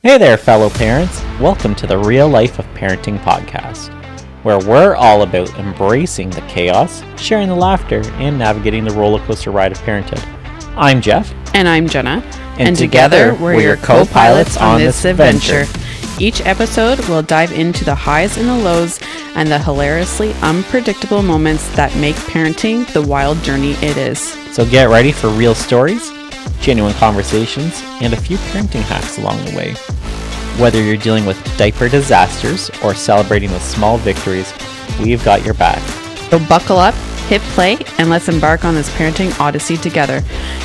Hey there, fellow parents. Welcome to the Real Life of Parenting podcast, where we're all about embracing the chaos, sharing the laughter, and navigating the roller coaster ride of parenthood. I'm Jeff. And I'm Jenna. And together, we're your co-pilots on this adventure. Each episode will dive into the highs and the lows and the hilariously unpredictable moments that make parenting the wild journey it is. So get ready for real stories, genuine conversations, and a few parenting hacks along the way. Whether you're dealing with diaper disasters or celebrating the small victories, we've got your back. So buckle up, hit play, and let's embark on this parenting odyssey together.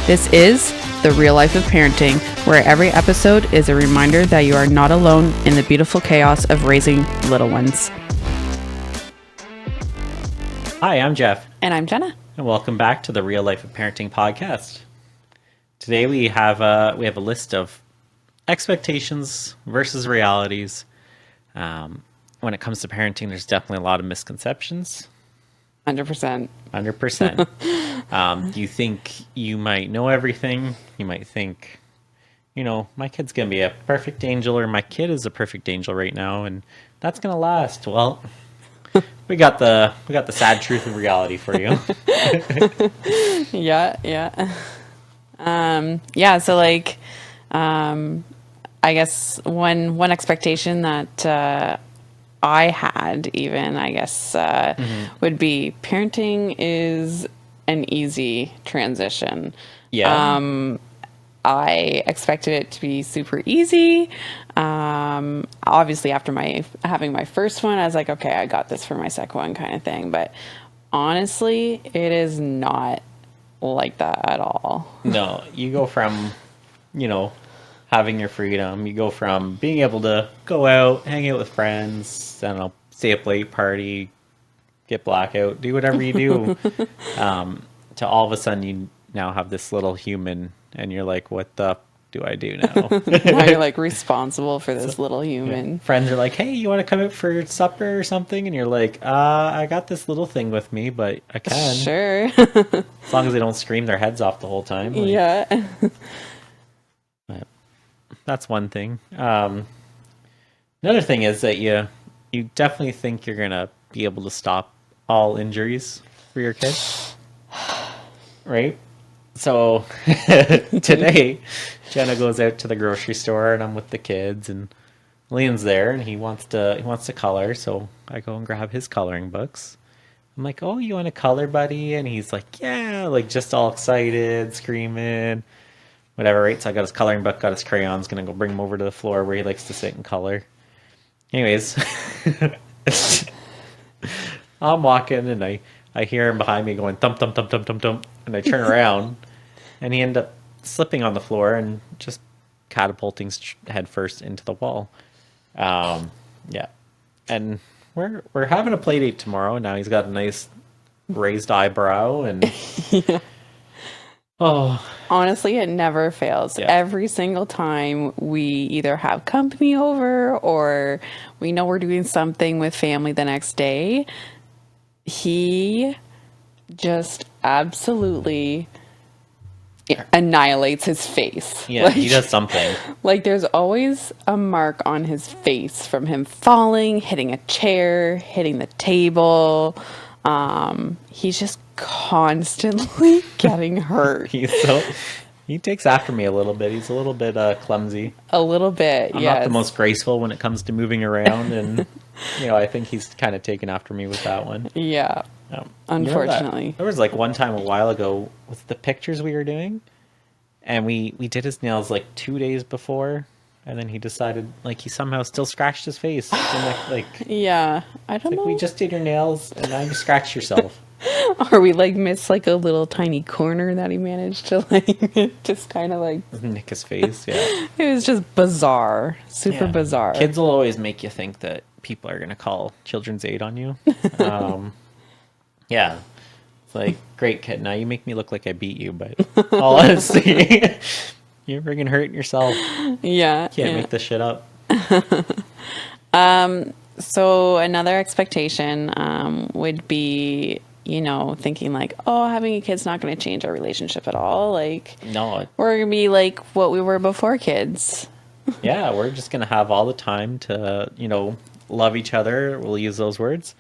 This is The Real Life of Parenting, where every episode is a reminder that you are not alone in the beautiful chaos of raising little ones. Hi, I'm Jeff. And I'm Jenna. And welcome back to the Real Life of Parenting podcast. Today we have a list of expectations versus realities. When it comes to parenting, there's definitely a lot of misconceptions. 100%. 100%. You think you might know everything. You might think, my kid's going to be a perfect angel, or my kid is a perfect angel right now, and that's going to last. Well, we got the sad truth of reality for you. Yeah. I guess one expectation that I had even, would be parenting is an easy transition. Yeah. I expected it to be super easy. Obviously after having my first one, I was like, okay, I got this for my second one kind of thing. But honestly, it is not like that at all. No, you go from, having your freedom. You go from being able to go out, hang out with friends, I don't know, stay up late, party, get blackout, do whatever you do, to all of a sudden you now have this little human, and you're like, what the do I do now? Now you're like responsible for this little human. Yeah. Friends are like, hey, you want to come out for supper or something? And you're like, I got this little thing with me, but I can. Sure. As long as they don't scream their heads off the whole time. Yeah. But that's one thing. Another thing is that you definitely think you're going to be able to stop all injuries for your kid. Right? So today, Jenna goes out to the grocery store, and I'm with the kids, and Liam's there, and he wants to color. So I go and grab his coloring books. I'm like, "Oh, you want to color, buddy?" And he's like, "Yeah," like just all excited, screaming, whatever. Right? So I got his coloring book, got his crayons, gonna go bring him over to the floor where he likes to sit and color. Anyways, I'm walking, and I hear him behind me going thump thump thump thump thump thump, and I turn around. And he ended up slipping on the floor and just catapulting head first into the wall. Yeah. And we're having a play date tomorrow. Now he's got a nice raised eyebrow and Yeah. oh. Honestly, it never fails. Yeah. Every single time we either have company over or we know we're doing something with family the next day, he just absolutely annihilates his face. Yeah, he does something. Like there's always a mark on his face from him falling, hitting a chair, hitting the table. He's just constantly getting hurt. He takes after me a little bit. He's a little bit clumsy. A little bit, I'm not the most graceful when it comes to moving around, and I think he's kind of taken after me with that one. Yeah. Unfortunately. There was like one time a while ago with the pictures we were doing, and we did his nails like 2 days before, and then he decided like he somehow still scratched his face. And yeah, I don't know. We just did your nails, and now you scratched yourself. Or we like missed like a little tiny corner that he managed to like just kind of like nick his face. Yeah, it was just bizarre, super bizarre. Kids will always make you think that people are gonna call children's aid on you. Yeah, it's like, great kid, now you make me look like I beat you, but all honesty, you're friggin' hurting yourself. Yeah, can't make this shit up. So another expectation would be, thinking like, oh, having a kid's not going to change our relationship at all. Like, no, we're going to be like what we were before kids. Yeah, we're just gonna have all the time to, love each other. We'll use those words.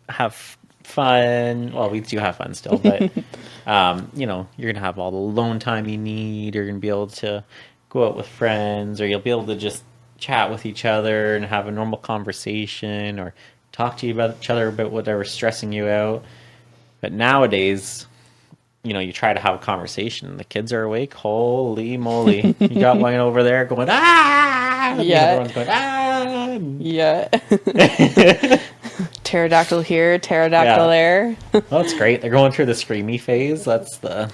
Have fun. Well, we do have fun still, but you're gonna have all the alone time you need. You're gonna be able to go out with friends, or you'll be able to just chat with each other and have a normal conversation, or talk to each other about whatever's stressing you out. But nowadays, you try to have a conversation. The kids are awake. Holy moly! You got one over there going ah, and the other Yeah. one's going ah. Yeah. Pterodactyl here, pterodactyl Yeah. there. Well, that's great. They're going through the screamy phase. That's the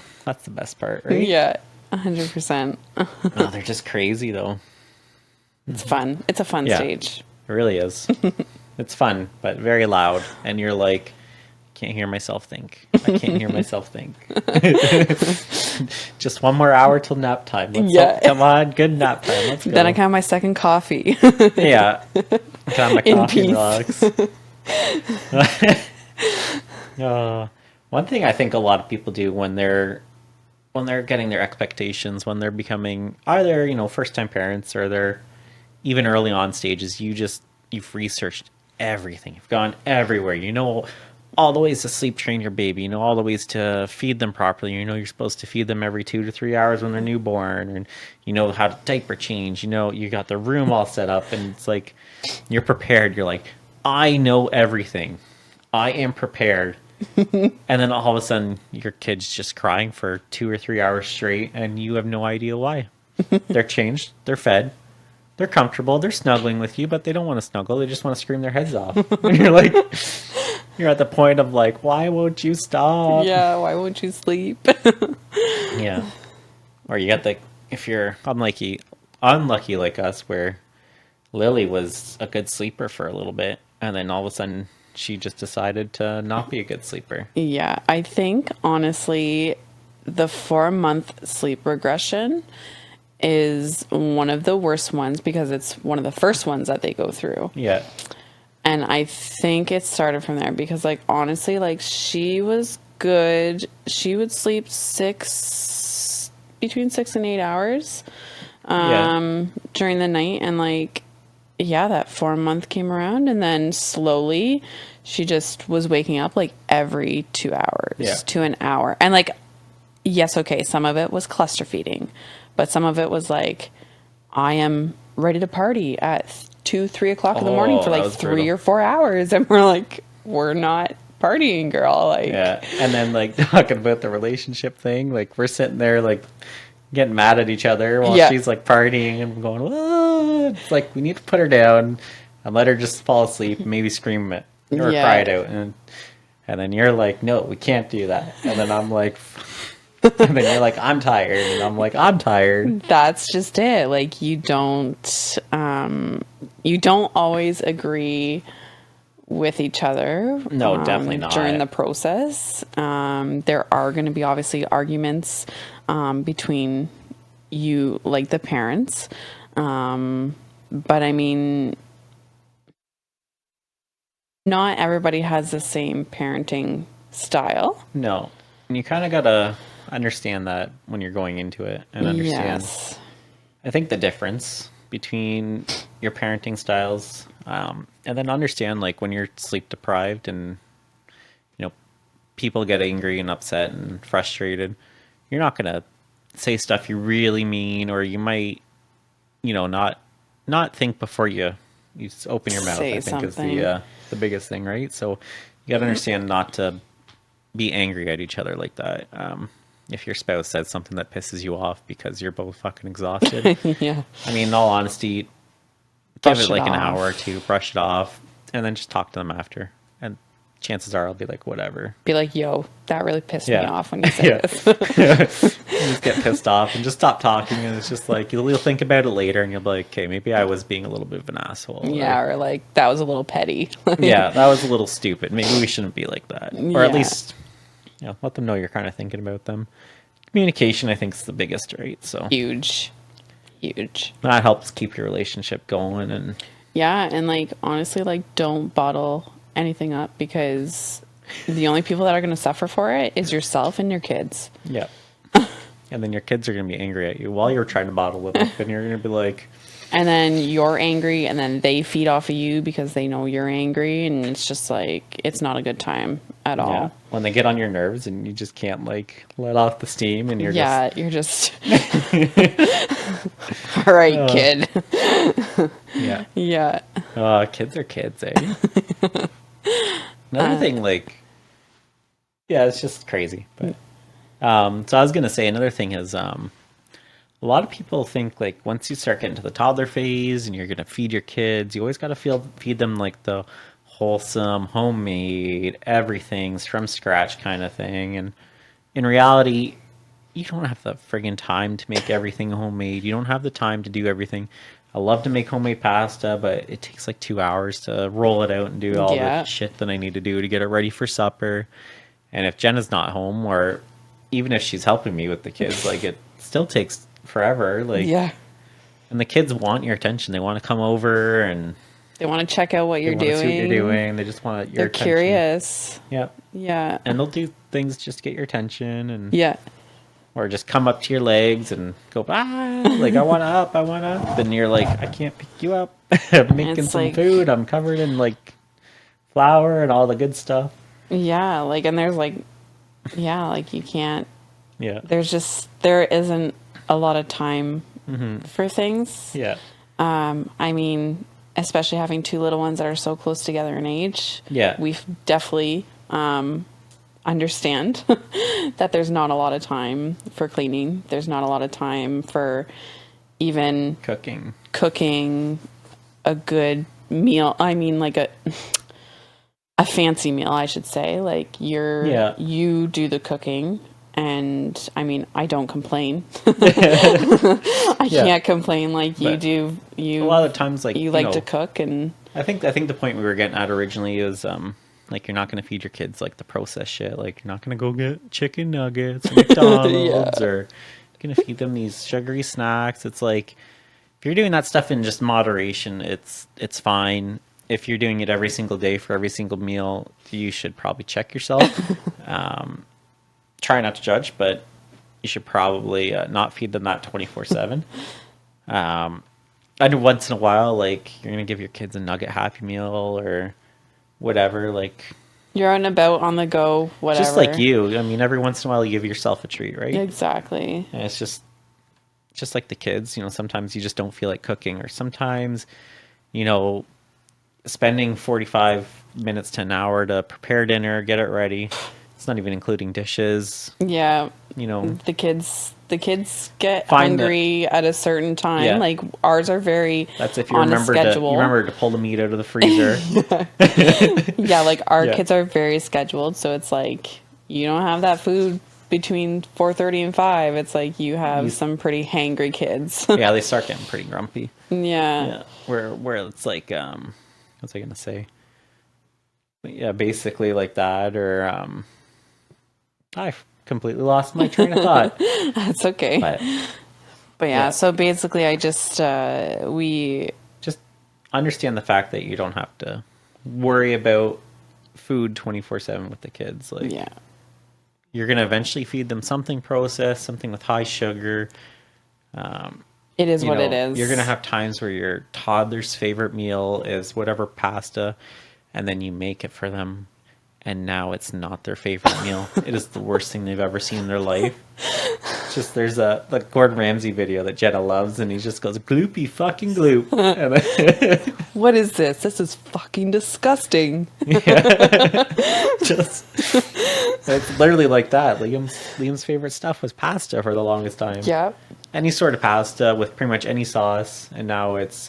best part, right? Yeah. 100%. Oh, they're just crazy though. It's fun. It's a fun Yeah. stage. It really is. It's fun, but very loud, and you're like, can't hear myself think. I can't hear myself think. Just one more hour till nap time. Come on, good nap time. Let's go. Then I can have my second coffee. Yeah. Got my In coffee peace. relax. One thing I think a lot of people do when they're getting their expectations, when they're becoming either, first time parents, or they're even early on stages, you've researched everything. You've gone everywhere. You know all the ways to sleep train your baby. You know all the ways to feed them properly. You know you're supposed to feed them every 2 to 3 hours when they're newborn, and you know how to diaper change. You got the room all set up, and it's like you're prepared. You're like, I know everything. I am prepared. And then all of a sudden your kid's just crying for 2 or 3 hours straight, and you have no idea why. They're changed, they're fed, they're comfortable, they're snuggling with you, but they don't want to snuggle, they just want to scream their heads off. And you're like, you're at the point of like, why won't you stop? Yeah, why won't you sleep? Yeah. Or you got if you're unlucky like us, where Lily was a good sleeper for a little bit, and then all of a sudden she just decided to not be a good sleeper. Yeah, I think honestly, the 4-month sleep regression is one of the worst ones because it's one of the first ones that they go through. Yeah. And I think it started from there because, like, honestly, like, she was good. She would sleep between 6 and 8 hours during the night. And, like, yeah, that 4-month came around, and then slowly she just was waking up like every 2 hours to an hour. And like, yes, okay, some of it was cluster feeding, but some of it was like, I am ready to party at 2-3 o'clock in the morning for like 3 or 4 hours, and we're like, we're not partying, girl. Like, yeah. And then like talking about the relationship thing, like we're sitting there like getting mad at each other while she's like partying, and going, what? It's like, we need to put her down and let her just fall asleep and maybe scream it or cry it out, and then you're like, no, we can't do that. And then I'm like, and then you're like, I'm tired, and I'm like, I'm tired. That's just it. Like, you don't always agree with each other. No, definitely not. During the process. There are going to be obviously arguments between you, like the parents. But I mean, not everybody has the same parenting style. No. And you kind of got to understand that when you're going into it, and understand. Yes. I think the difference between your parenting styles, and then understand like when you're sleep deprived and people get angry and upset and frustrated, you're not gonna say stuff you really mean, or you might not think before you open your mouth. Say I think something. is the biggest thing, right? So you got to understand not to be angry at each other like that. If your spouse says something that pisses you off because you're both fucking exhausted, Yeah. I mean, in all honesty, Brush give it it like an off. hour or two, brush it off, and then just talk to them after. And chances are I'll be like, whatever. Be like, yo, that really pissed me Yeah. off when you said this. You just get pissed off and just stop talking, and it's just like you'll think about it later, and you'll be like, okay, maybe I was being a little bit of an asshole. Yeah, or like, that was a little petty. Yeah, that was a little stupid. Maybe we shouldn't be like that. Or at Yeah. least, let them know you're kind of thinking about them. Communication, I think, is the biggest, right? So Huge. that helps keep your relationship going. And Yeah, and like, honestly, like, don't bottle anything up, because the only people that are going to suffer for it is yourself and your kids. yeah, And then your kids are going to be angry at you while you're trying to bottle it up. And you're going to be like... And then you're angry, and then they feed off of you because they know you're angry. And it's just like, it's not a good time at all. Yeah. When they get on your nerves and you just can't like let off the steam and you're you're just... All right, kid. Yeah. Yeah. Kids are kids, eh? Another thing, like... Yeah, it's just crazy. But so I was going to say, another thing is... a lot of people think like once you start getting to the toddler phase and you're going to feed your kids, you always got to feed them like the wholesome, homemade, everything's from scratch kind of thing. And in reality, you don't have the friggin' time to make everything homemade. You don't have the time to do everything. I love to make homemade pasta, but it takes like 2 hours to roll it out and do all the shit that I need to do to get it ready for supper. And if Jenna's not home, or even if she's helping me with the kids, like it still takes forever. Like, Yeah. And the kids want your attention. They want to come over and They want to check out what you're they want to see what doing. you're doing. They just want your They're attention. curious. Yeah. Yeah. And they'll do things just to get your attention, and Yeah. or just come up to your legs and go, like, I want up. And you're like, I can't pick you up. I'm making It's some like... food. I'm covered in like flour and all the good stuff. Yeah, like, and there's like, yeah, like you can't, Yeah. there isn't a lot of time for things. Yeah. I mean, especially having two little ones that are so close together in age. Yeah. We definitely understand that there's not a lot of time for cleaning. There's not a lot of time for even cooking a good meal. I mean, like a fancy meal, I should say. Like you do the cooking, and I mean, I don't complain. I can't complain. Like you do. You a lot of times, like you like to cook, and I think the point we were getting at originally is like you're not going to feed your kids like the processed shit. Like you're not going to go get chicken nuggets at McDonald's or you're going to feed them these sugary snacks. It's like if you're doing that stuff in just moderation, it's fine. If you're doing it every single day for every single meal, you should probably check yourself. Try not to judge, but you should probably not feed them that 24/7. I know once in a while, like you're gonna give your kids a nugget Happy Meal or whatever. Like you're out and about on the go, whatever. Just like you. I mean, every once in a while, you give yourself a treat, right? Exactly. And it's just like the kids. You know, sometimes you just don't feel like cooking, or sometimes, you know, spending 45 minutes to an hour to prepare dinner, get it ready. It's not even including dishes. Yeah. You know, the kids get hungry at a certain time. Yeah. Like ours are very that's if you on remember a schedule. You remember to pull the meat out of the freezer. Yeah, like our kids are very scheduled, so it's like you don't have that food between 4:30 and 5. It's like you have some pretty hangry kids. Yeah, they start getting pretty grumpy. Yeah. Where it's like what's I gonna say? Yeah, basically like that, or I completely lost my train of thought. That's okay. But yeah, so basically I just we just understand the fact that you don't have to worry about food 24/7 with the kids. Like you're gonna eventually feed them something processed, something with high sugar. It is what it is. You're gonna have times where your toddler's favorite meal is whatever pasta, and then you make it for them, and now it's not their favorite meal. It is the worst thing they've ever seen in their life. Just there's the Gordon Ramsay video that Jenna loves, and he just goes gloopy fucking gloop. What is this? This is fucking disgusting. Just it's literally like that. Liam's favorite stuff was pasta for the longest time. Yeah. Any sort of pasta with pretty much any sauce, and now it's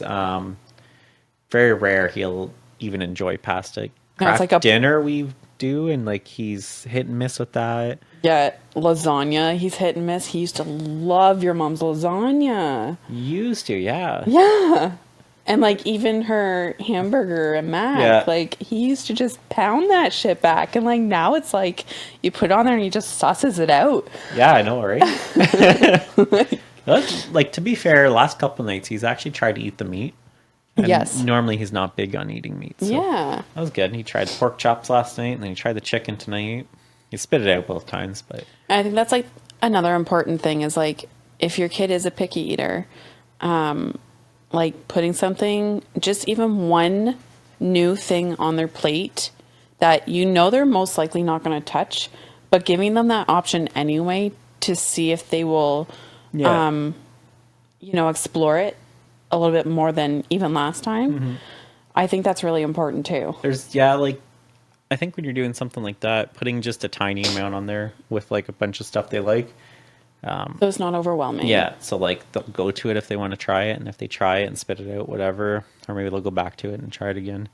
very rare he'll even enjoy pasta. It's like a dinner we do, and like he's hit and miss with that. Yeah, lasagna, he's hit and miss. He used to love your mom's lasagna. Used to, yeah. Yeah. And like even her hamburger and mac, like he used to just pound that shit back, and like now it's like you put it on there and he just susses it out. Yeah, I know, right? Like, to be fair, last couple nights he's actually tried to eat the meat. And normally he's not big on eating meat. So that was good. He tried pork chops last night, and then he tried the chicken tonight. He spit it out both times, but I think that's like another important thing is like if your kid is a picky eater, like putting something, just even one new thing on their plate that you know they're most likely not going to touch, but giving them that option anyway to see if they will, Yeah. explore it a little bit more than even last time. I think that's really important too. There's, yeah, like, I think when you're doing something like that, putting just a tiny amount on there with like a bunch of stuff they like. So it's not overwhelming. Yeah. So like they'll go to it if they want to try it. And if they try it and spit it out, whatever, or maybe they'll go back to it and try it again.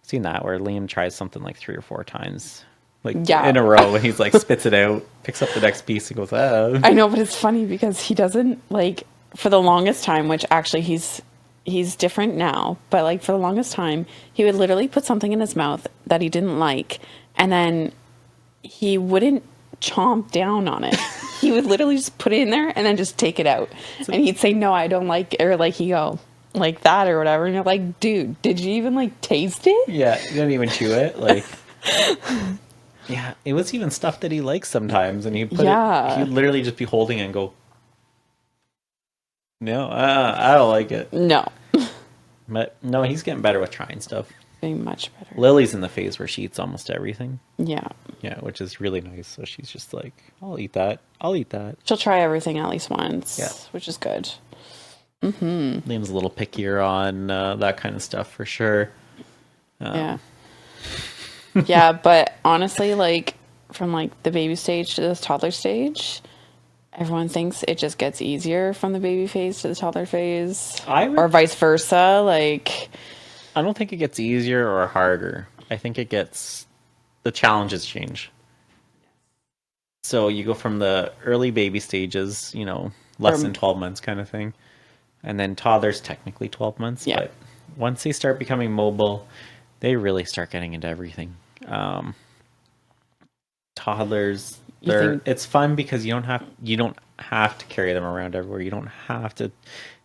I've seen that where Liam tries something like 3 or 4 times, like Yeah. in a row, and he's like spits it out, picks up the next piece and goes, oh. I know, but it's funny because he doesn't like for the longest time, which actually he's different now, but like for the longest time, he would literally put something in his mouth that he didn't like, and then he wouldn't chomp down on it. He would literally just put it in there and then just take it out. And he'd say, "No, I don't like it," or like he go like that or whatever. And you're like, dude, did you even like taste it? Yeah, he didn't even chew it. Like, yeah, it was even stuff that he likes sometimes, and he put Yeah. it. He'd literally just be holding it and go, "No, I don't like it." No. But no, he's getting better with trying stuff. Being much better. Lily's in the phase where she eats almost everything. Yeah. Yeah, which is really nice. So she's just like, "I'll eat that. I'll eat that." She'll try everything at least once, Yeah. which is good. Liam's a little pickier on that kind of stuff for sure. Yeah. Yeah, but honestly, like from like the baby stage to the toddler stage, everyone thinks it just gets easier from the baby phase to the toddler phase, or vice versa. Like, I don't think it gets easier or harder. I think it gets, the challenges change. So you go from the early baby stages, less than 12 months kind of thing. And then toddlers technically 12 months. Yeah. But once they start becoming mobile, they really start getting into everything. Toddlers, it's fun because you don't have to carry them around everywhere. You don't have to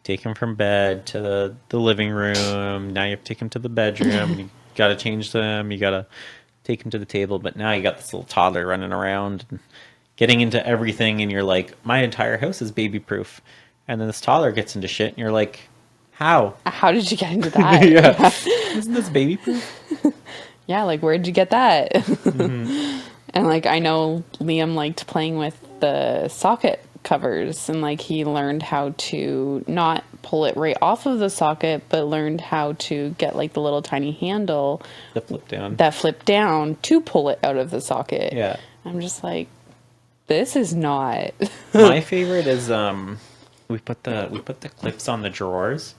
take them from bed to the living room. Now you have to take them to the bedroom. You got to change them. You got to take them to the table. But now you got this little toddler running around and getting into everything. And you're like, my entire house is baby proof. And then this toddler gets into shit. And you're like, how? how did you get into that? Yeah. Isn't this baby proof? Yeah, like where'd you get that? And like I know Liam liked playing with the socket covers, and like he learned how to not pull it right off of the socket, but learned how to get like the little tiny handle The flip down. that flipped down to pull it out of the socket. Yeah. I'm just like, this is not. My favorite is we put the clips on the drawers.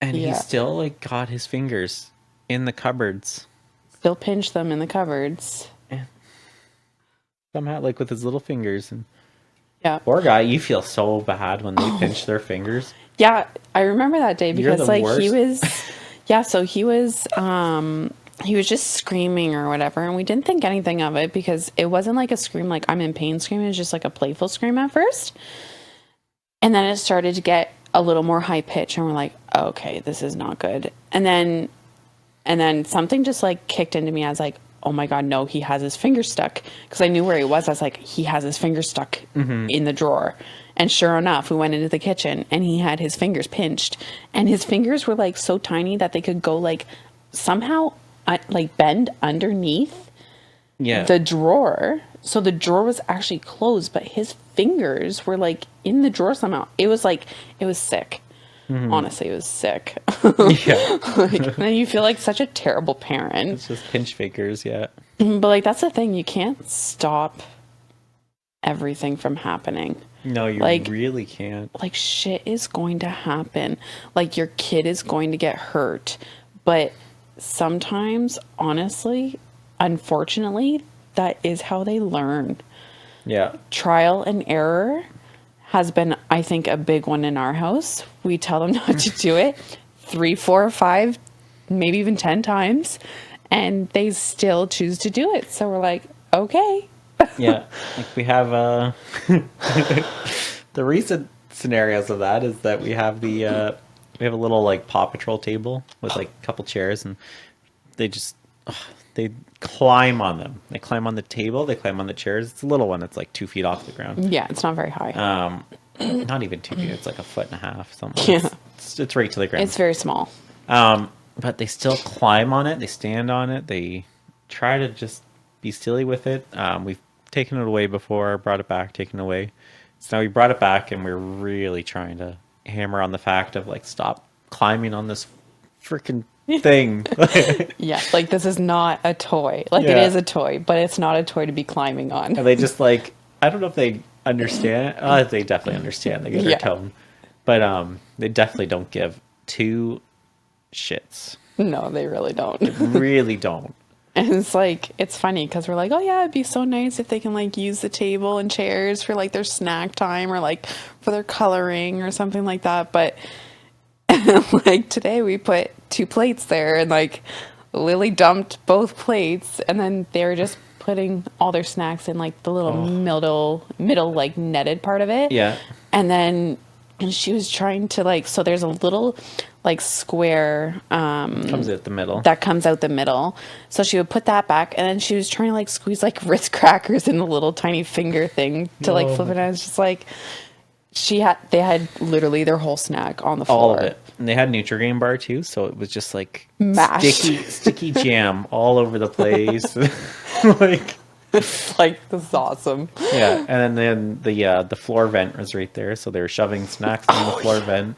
And Yeah. he still like got his fingers in the cupboards. Still pinch them in the cupboards. Somehow, like with his little fingers. And Yeah. poor guy, you feel so bad when they pinch their fingers. Yeah, I remember that day You're because the like he worst. was yeah, so he was just screaming or whatever, and we didn't think anything of it because it wasn't like a scream like I'm in pain scream, it was just like a playful scream at first. And then it started to get a little more high pitch and we're like, okay, this is not good. And then something just like kicked into me. I was like, oh my God, no, he has his finger stuck. Because I knew where he was. I was like, he has his finger stuck in the drawer. And sure enough, we went into the kitchen and he had his fingers pinched. And his fingers were like so tiny that they could go like somehow like bend underneath Yeah. the drawer. So the drawer was actually closed, but his fingers were like in the drawer somehow. It was sick. Honestly, it was sick. Yeah. Like, and you feel like such a terrible parent. It's just pinch fingers, yeah. But like that's the thing, you can't stop everything from happening. No, you Like- really can't. Like shit is going to happen. Like your kid is going to get hurt. But sometimes, honestly, unfortunately, that is how they learn. Yeah. Trial and error has been, I think, a big one in our house. We tell them not to do it 3, 4, 5, maybe even 10 times, and they still choose to do it. So we're like, okay. Yeah. Like we have the recent scenarios of that is that we have a little like Paw Patrol table with like a couple chairs, and they just they climb on them. They climb on the table. They climb on the chairs. It's a little one. It's like 2 feet off the ground. Yeah, it's not very high. Not even 2 feet. It's like a foot and a half. Something. Yeah. It's right to the ground. It's very small. But they still climb on it. They stand on it. They try to just be silly with it. We've taken it away before, brought it back, taken it away. So now we brought it back, and we're really trying to hammer on the fact of like, stop climbing on this freaking thing. Yeah, like this is not a toy. Like it Yeah. is a toy, but it's not a toy to be climbing on. And they just like, I don't know if they understand. They definitely understand. They get Yeah. our tone, but they definitely don't give two shits. No, they really don't. Really don't. And it's like, it's funny because we're like, oh yeah, it'd be so nice if they can like use the table and chairs for like their snack time or like for their coloring or something like that. But like today we put 2 plates there and like Lily dumped both plates and then they were just putting all their snacks in like the little middle like netted part of it. Yeah. And then and she was trying to like, so there's a little like square Comes out the middle. that comes out the middle. So she would put that back and then she was trying to like squeeze like Ritz crackers in the little tiny finger thing to like flip it. And I was just like, they had literally their whole snack on the floor. All of it. And they had Nutrigrain bar too, so it was just like Mash. sticky jam all over the place. Like, Like, this is awesome. yeah, and then the floor vent was right there, so they were shoving snacks in the floor vent.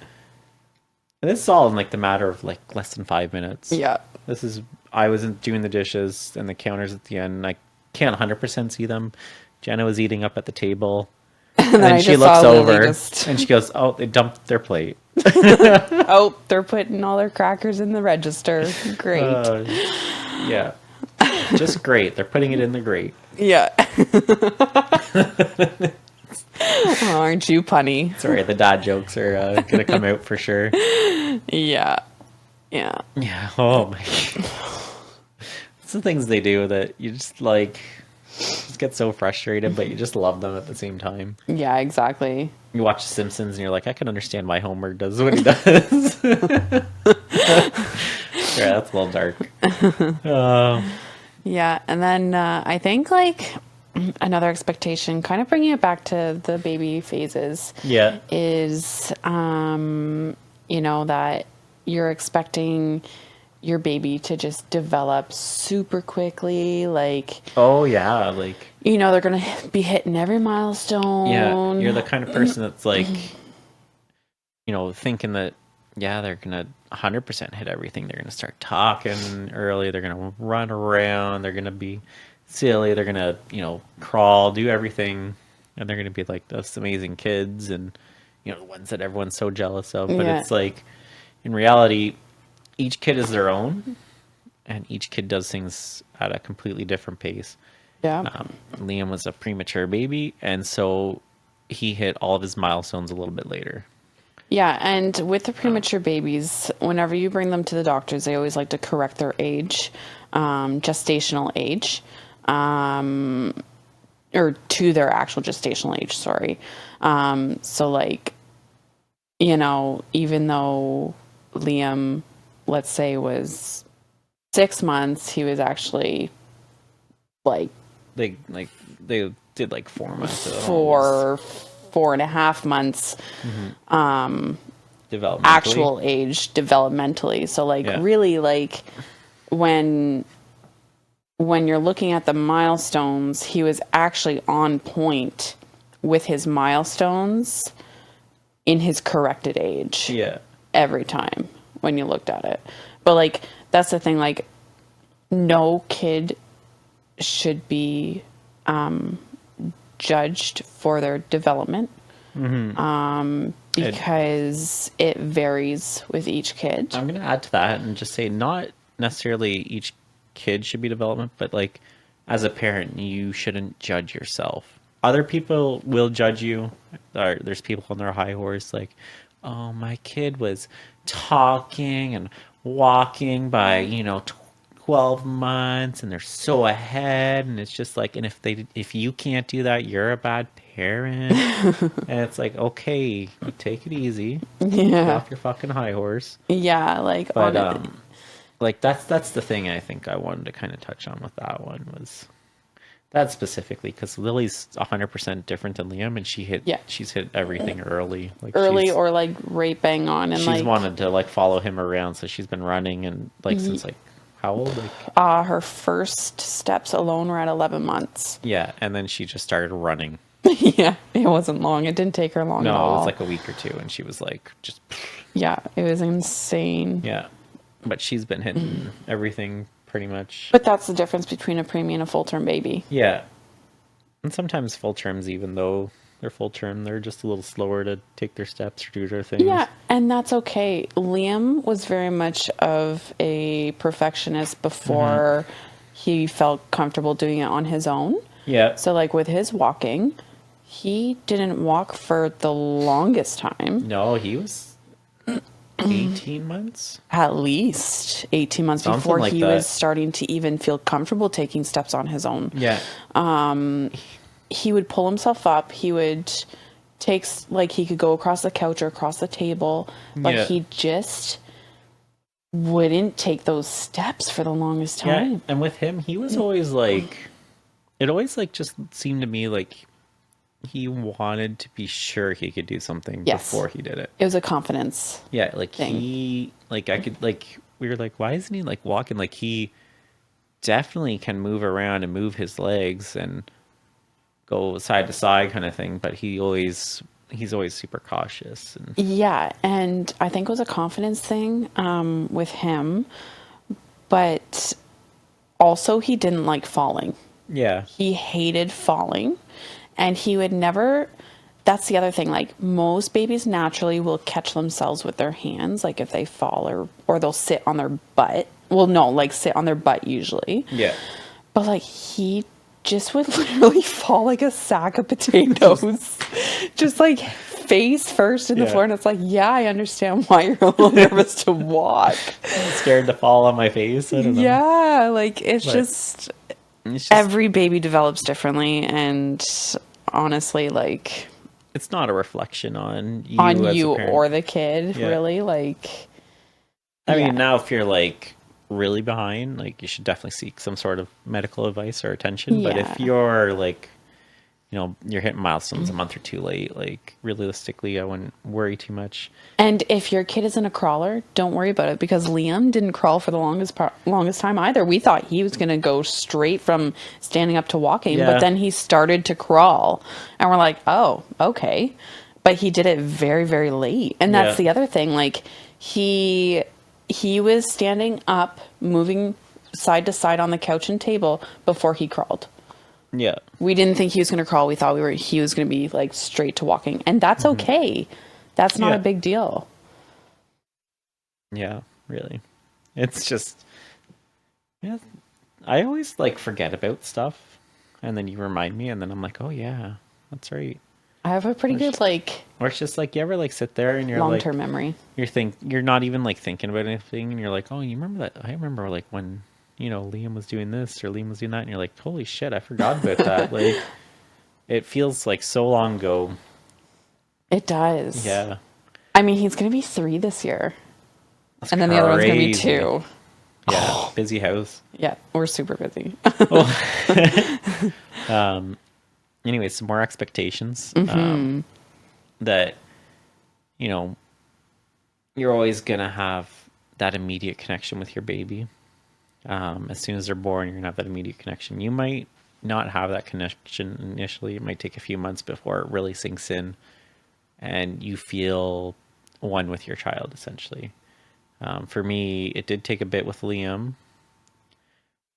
And this is all in like the matter of like less than 5 minutes. Yeah. I wasn't doing the dishes and the counters at the end. I can't 100% see them. Jenna was eating up at the table. And then I she just looks saw Lily over just- and she goes, "Oh, they dumped their plate." Oh, they're putting all their crackers in the register. Great. Yeah. Just great. They're putting it in the grate. Yeah. Oh, aren't you punny? Sorry, the dad jokes are going to come out for sure. Yeah. Yeah. Yeah. Oh my. It's the things they do that you just like, just get so frustrated, but you just love them at the same time. Yeah, exactly. You watch The Simpsons and you're like, I can understand why Homer does what he does. Yeah, that's a little dark. Yeah, and then I think like another expectation, kind of bringing it back to the baby phases, Yeah. is that you're expecting your baby to just develop super quickly, like Oh yeah, like they're gonna be hitting every milestone. yeah, you're the kind of person that's like, thinking that they're gonna 100% hit everything. They're gonna start talking early. They're gonna run around. They're gonna be silly. They're gonna crawl, do everything, and they're gonna be like those amazing kids and the ones that everyone's so jealous of. But Yeah. it's like in reality, each kid is their own, and each kid does things at a completely different pace. Yeah. Liam was a premature baby, and so he hit all of his milestones a little bit later. Yeah, and with the premature babies, whenever you bring them to the doctors, they always like to correct their age, gestational age, or to their actual gestational age, sorry. So like, even though Liam, let's say, was 6 months, he was actually like They did like 4 months of 4.5 months developmentally. actual age developmentally. So like Yeah. really like when you're looking at the milestones, he was actually on point with his milestones in his corrected age. Yeah. Every time when you looked at it. But like that's the thing, like no kid should be judged for their development because it varies with each kid. I'm going to add to that and just say not necessarily each kid should be development, but like as a parent, you shouldn't judge yourself. Other people will judge you. There's people on their high horse like, oh, my kid was talking and walking by, 12 months and they're so ahead, and it's just like, and if you can't do that, you're a bad parent. And it's like, okay, take it easy. Get Yeah. off your fucking high horse. Yeah, like But honestly, like that's the thing I think I wanted to kind of touch on with that one was that specifically because Lily's 100% different than Liam, and Yeah. she's hit everything early. Like Early or like right bang on, and she's like wanted to like follow him around, so she's been running and like since like how old? Like her first steps alone were at 11 months. yeah, and then she just started running. Yeah, it wasn't long. It didn't take her long at No, it was all. like a week or two, and she was like just Yeah, it was insane. yeah. But she's been hitting everything pretty much. But that's the difference between a preemie and a full term baby. Yeah, and sometimes full terms, even though they're full term, they're just a little slower to take their steps or do their things. Yeah, and that's okay. Liam was very much of a perfectionist before he felt comfortable doing it on his own. Yeah. So, like with his walking, he didn't walk for the longest time. No, he was 18 months. At least 18 months Something before like he that. was starting to even feel comfortable taking steps on his own. Yeah. He would pull himself up. He would take, like, he could go across the couch or across the table, but Yeah. he just wouldn't take those steps for the longest time. Yeah. And with him, he was always like, it always like just seemed to me like he wanted to be sure he could do something Yes. before he did it. It was a confidence. Yeah. Like thing. he, like I could, like, we were like, why isn't he like walking? Like he definitely can move around and move his legs and go side to side kind of thing, but he's always super cautious and Yeah, and I think it was a confidence thing with him, but also he didn't like falling. yeah. He hated falling, and he would never. That's the other thing. Like most babies naturally will catch themselves with their hands, like if they fall or they'll sit on their butt. Well, no, like sit on their butt usually. Yeah. But like he just would literally fall like a sack of potatoes, just like face first in the Yeah. floor. And it's like, yeah, I understand why you're a little nervous to walk. I'm scared to fall on my face. I don't know. Yeah, like it's But just it's just every baby develops differently, and honestly, like it's not a reflection on you on as you a parent. or the kid, Yeah. really, like. I Yeah. mean, now if you're like really behind, like you should definitely seek some sort of medical advice or attention. But if Yeah. you're like, you know, you're hitting milestones a month or two late, like realistically, I wouldn't worry too much. And if your kid isn't a crawler, don't worry about it, because Liam didn't crawl for the longest time either. We thought he was going to go straight from standing up to walking, Yeah. but then he started to crawl, and we're like, oh, okay. But he did it very, very late, and that's Yeah. the other thing. Like he was standing up, moving side to side on the couch and table before he crawled. Yeah. We didn't think he was going to crawl. We thought he was going to be like straight to walking, and that's okay. That's not Yeah. a big deal. Yeah, really. It's just, yeah, I always like forget about stuff and then you remind me and then I'm like, oh yeah, that's right. I have a pretty good like Or it's just like, you ever like sit there and you're like, long-term memory. you're not even like thinking about anything and you're like, oh, you remember that? I remember like when, you know, Liam was doing this or Liam was doing that and you're like, holy shit, I forgot about that. Like, it feels like so long ago. It does. Yeah. I mean, he's going to be 3 this year. And then the other one's going to be crazy. 2. Yeah. Busy house. Yeah, we're super busy. Anyway, some more expectations that, you know, you're always going to have that immediate connection with your baby. As soon as they're born, you're going to have that immediate connection. You might not have that connection initially. It might take a few months before it really sinks in and you feel one with your child, essentially. For me, it did take a bit with Liam.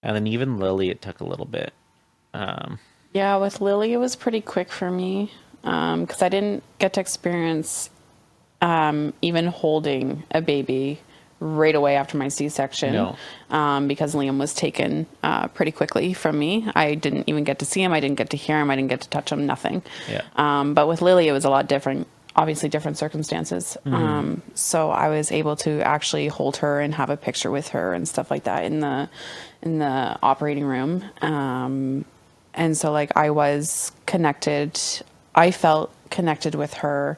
And then even Lily, it took a little bit. Yeah, with Lily, it was pretty quick for me because I didn't get to experience even holding a baby right away after my C-section No. Because Liam was taken pretty quickly from me. I didn't even get to see him. I didn't get to hear him. I didn't get to touch him, nothing. Yeah. But with Lily, it was a lot different, obviously different circumstances. So I was able to actually hold her and have a picture with her and stuff like that in the operating room. And so like I was connected, I felt connected with her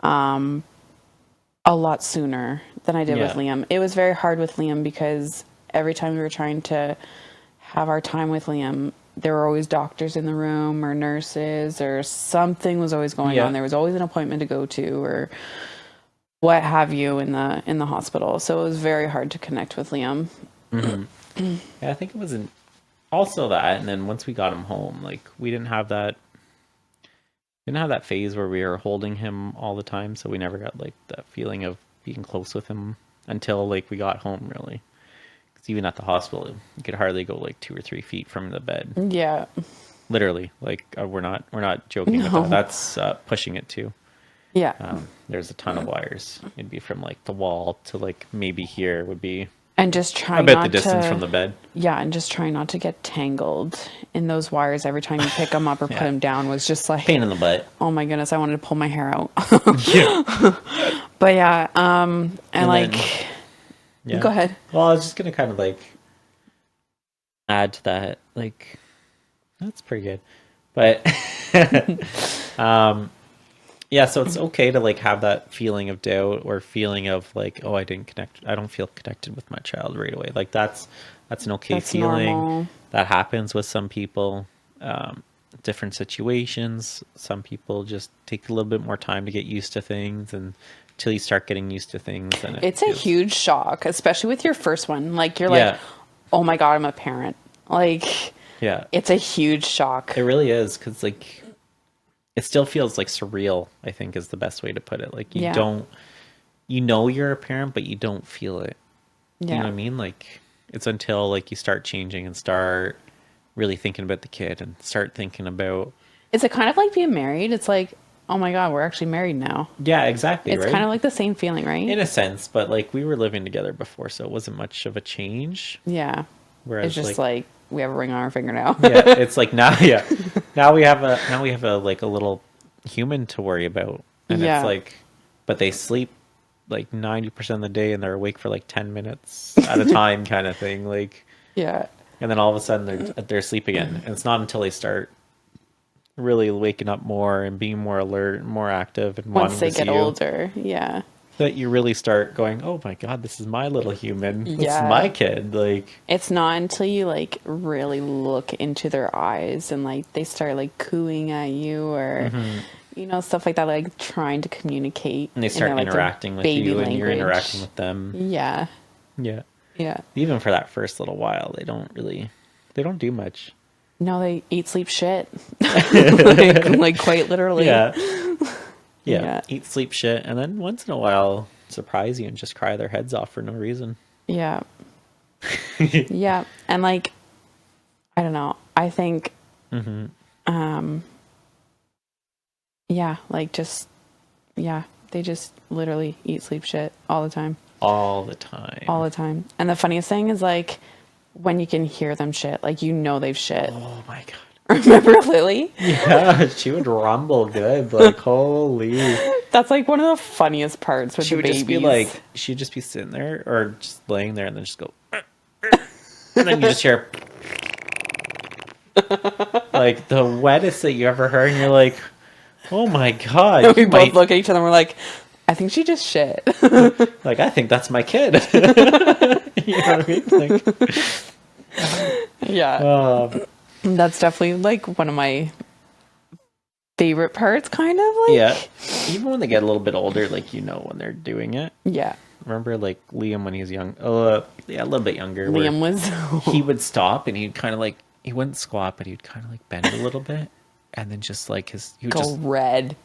a lot sooner than I did with Yeah. Liam. It was very hard with Liam because every time we were trying to have our time with Liam, there were always doctors in the room or nurses or something was always going Yeah. on. There was always an appointment to go to or what have you in the hospital. So it was very hard to connect with Liam. Yeah, I think it wasn't also that, and then once we got him home, like we didn't have that phase where we were holding him all the time, so we never got like that feeling of being close with him until like we got home, really. Because even at the hospital, you could hardly go like 2 or 3 feet from the bed, Yeah. literally. Like we're not joking with No. that. That's pushing it too. Yeah. There's a ton of wires. It'd be from like the wall to like maybe here would be And just try about the not distance to, from the bed. yeah, and just try not to get tangled in those wires every time you pick them up or put Yeah. them down was just like, Pain in the butt. oh my goodness, I wanted to pull my hair out. Yeah. But yeah, and like, then- Yeah. go ahead. Well, I was just gonna kind of like add to that. Like, that's pretty good, but yeah. So it's okay to like have that feeling of doubt or feeling of like, oh, I don't feel connected with my child right away. Like that's an okay That's feeling. normal. That happens with some people. Different situations. Some people just take a little bit more time to get used to things, and until you start getting used to things, and It's a huge shock, especially with your first one. Like, you're Yeah. like, oh my God, I'm a parent. Like, yeah. it's a huge shock. It really is, because like it still feels like surreal, I think is the best way to put it. Like Yeah. you know you're a parent, but you don't feel it. You know Yeah. what I mean? Like it's until like you start changing and start really thinking about the kid and start thinking about Is it kind of like being married? It's like, oh my God, we're actually married now. yeah, exactly, It's right? kind of like the same feeling, right? in a sense, but like we were living together before, so it wasn't much of a change. Yeah. Whereas It's just like, we have a ring on our finger now. yeah, it's like now yeah. Now we have a like a little human to worry about. And Yeah. it's like but they sleep like 90% of the day and they're awake for like 10 minutes at a time kind of thing. Like Yeah. and then all of a sudden they're asleep again. And it's not until they start really waking up more and being more alert, more active and Once wanting they to see get you, older. Yeah. that you really start going, "Oh my God, this is my little human. This is Yeah. my kid." Like It's not until you like really look into their eyes and like they start like cooing at you or you know, stuff like that, like trying to communicate. and they in start their, like, their interacting with baby you and you're language. interacting with them. Yeah. Yeah. Yeah. Even for that first little while, they don't do much. No, they eat, sleep, shit. like quite literally. Yeah. Yeah. Yeah. Eat, sleep, shit, and then once in a while surprise you and just cry their heads off for no reason. Yeah. Yeah. And like, I don't know. I think, yeah, like just, yeah, they just literally eat, sleep, shit all the time. All the time. All the time. And the funniest thing is like when you can hear them shit, like you know they've shit. Oh my God. Remember Lily? Yeah, she would rumble good. Like, holy. That's like one of the funniest parts with She the would babies. just be like, she'd just be sitting there or just laying there and then just go, and then you just hear, like, the wettest that you ever heard. And you're like, oh my God. we you both might- look at each other and we're like, I think she just shit. Like, I think that's my kid. You know what I mean? Like, Yeah. That's definitely like one of my favorite parts, kind of like. yeah. Even when they get a little bit older, like, you know when they're doing it. Yeah. Remember, like, Liam when he was young? Yeah, a little bit younger. where Liam was. he would stop and he'd kind of like, he wouldn't squat, but he'd kind of like bend a little bit. And then just like he would go just, red.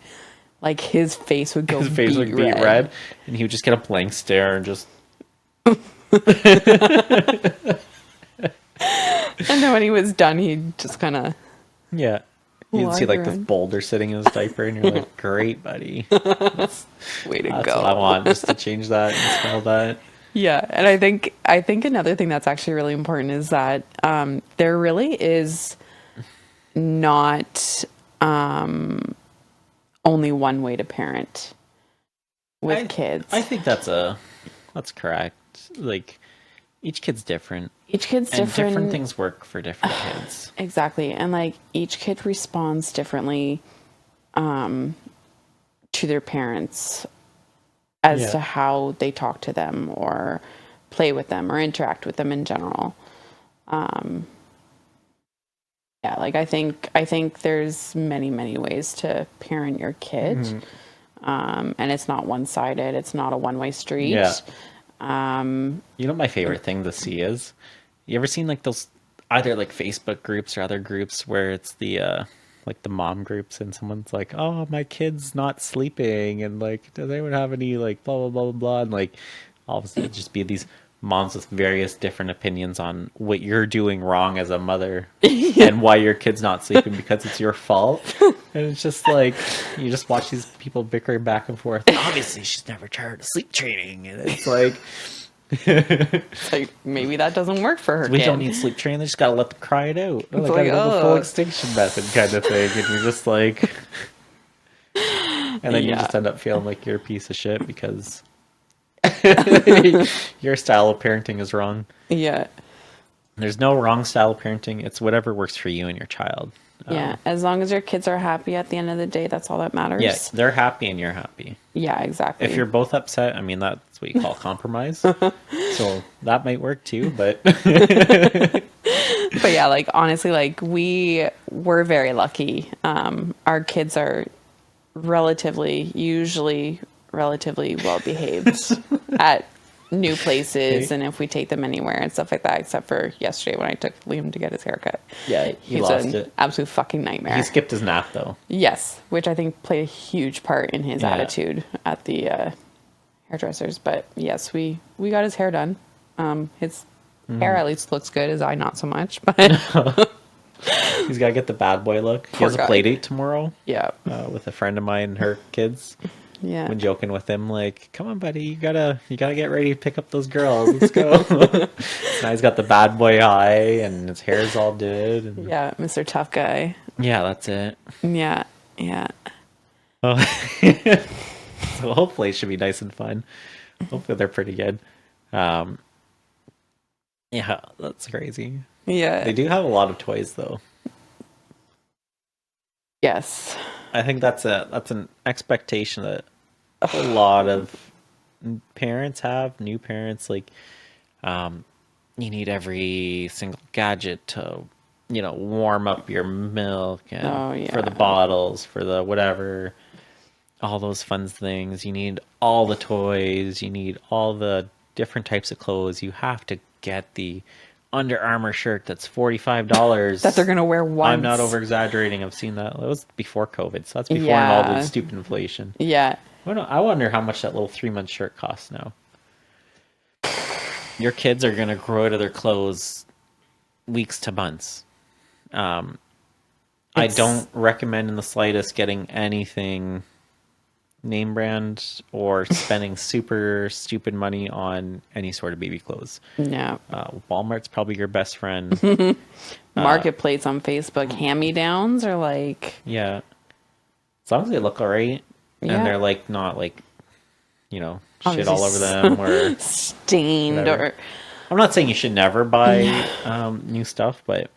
Like his face would go his face would be red. And he would just get a blank stare and just, And then when he was done, he'd just kind of. yeah. You'd see like this Red. boulder sitting in his diaper and you're like, great, buddy. That's Way to what go. I want, just to change that and smell that. Yeah, and I think another thing that's actually really important is that there really is not only one way to parent with kids. I think that's correct. Like, each kid's different. Each kid's And different. different things work for different kids. Exactly, and like each kid responds differently to their parents. as to how they talk to them or play with them or interact with them in general. Yeah, like I think there's many ways to parent your kid. And it's not one-sided. It's not a one-way street. Yeah. You know, my favorite thing to see is, you ever seen like those either like Facebook groups or other groups where it's the like the mom groups and someone's like, oh, my kid's not sleeping, and like, does anyone have any like blah blah blah blah blah, and like obviously it'd just be these moms with various different opinions on what you're doing wrong as a mother and why your kid's not sleeping because it's your fault. And it's just like, you just watch these people bicker back and forth. Obviously she's never tried sleep training, and it's like, It's like, maybe that doesn't work for her we kid. don't need sleep training. They just gotta let them cry it out. Or like, like, gotta go the oh. full extinction method kind of thing. And you're just like, and then you just end up feeling like you're a piece of shit because your style of parenting is wrong. Yeah. There's no wrong style of parenting. It's whatever works for you and your child. Yeah. As long as your kids are happy at the end of the day, that's all that matters. Yeah, they're happy and you're happy. Yeah, exactly. If you're both upset, I mean, that's what you call compromise. So that might work too, but but yeah, like honestly, like we're very lucky. Our kids are usually relatively well behaved at new places, Okay. and if we take them anywhere and stuff like that, except for yesterday when I took Liam to get his haircut. yeah, he He's lost an it. absolute fucking nightmare. He skipped his nap though. Yes, which I think played a huge part in his Yeah. attitude at the hairdressers. But yes, we got his hair done. His hair at least looks good. His eye not so much. But He's got to get the bad boy look. He Poor has a guy. play date tomorrow yeah, with a friend of mine and her kids. yeah. Been joking with him like, come on buddy, you gotta get ready to pick up those girls, let's go. So now he's got the bad boy eye and his hair's all did, and Yeah, Mr. Tough Guy. yeah, that's it. Yeah, yeah. Oh. So hopefully it should be nice and fun. Hopefully they're pretty good. Yeah, that's crazy. Yeah. They do have a lot of toys though. Yes. I think that's an expectation that a lot of parents have, new parents, like, you need every single gadget to, warm up your milk and Oh, yeah. for the bottles, for the whatever, all those fun things. You need all the toys, you need all the different types of clothes. You have to get the Under Armour shirt that's $45 That they're gonna wear once. I'm not over exaggerating. I've seen that. It was before COVID, so that's before all the stupid inflation. Yeah. I wonder how much that little 3-month shirt costs now. Your kids are gonna grow out of their clothes weeks to months. I don't recommend in the slightest getting anything name brand or spending super stupid money on any sort of baby clothes. Yeah. Walmart's probably your best friend. Marketplace on Facebook, hand-me-downs are like, Yeah. As long as they look alright Yeah. and they're like not like, shit Obviously all over them or stained whatever. or I'm not saying you should never buy new stuff, but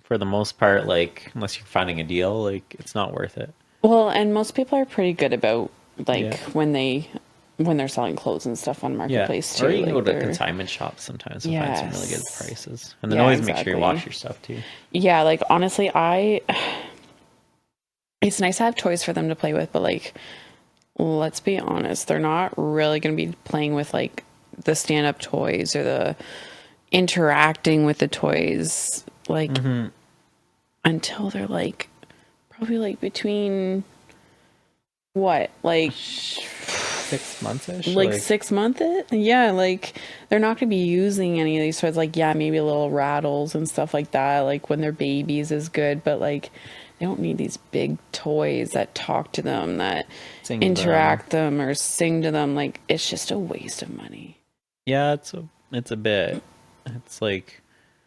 for the most part, like, unless you're finding a deal, like, it's not worth it. well, and most people are pretty good about like Yeah. when they're selling clothes and stuff on Marketplace too. Or you can like go to they're- consignment shops sometimes and find some really good Yes. prices. And then Yeah, always make sure exactly. you wash your stuff too. Yeah, like honestly, it's nice to have toys for them to play with, but like, let's be honest, they're not really going to be playing with like the stand-up toys or the interacting with the toys like until they're like probably like between what, like 6 months-ish? like 6 months. Yeah, like they're not going to be using any of these toys. Like, yeah, maybe little rattles and stuff like that, like when they're babies is good, but like they don't need these big toys that talk to them, that Sing to interact them or sing to them. Like, it's just a waste of money. Yeah, it's a bit. It's like,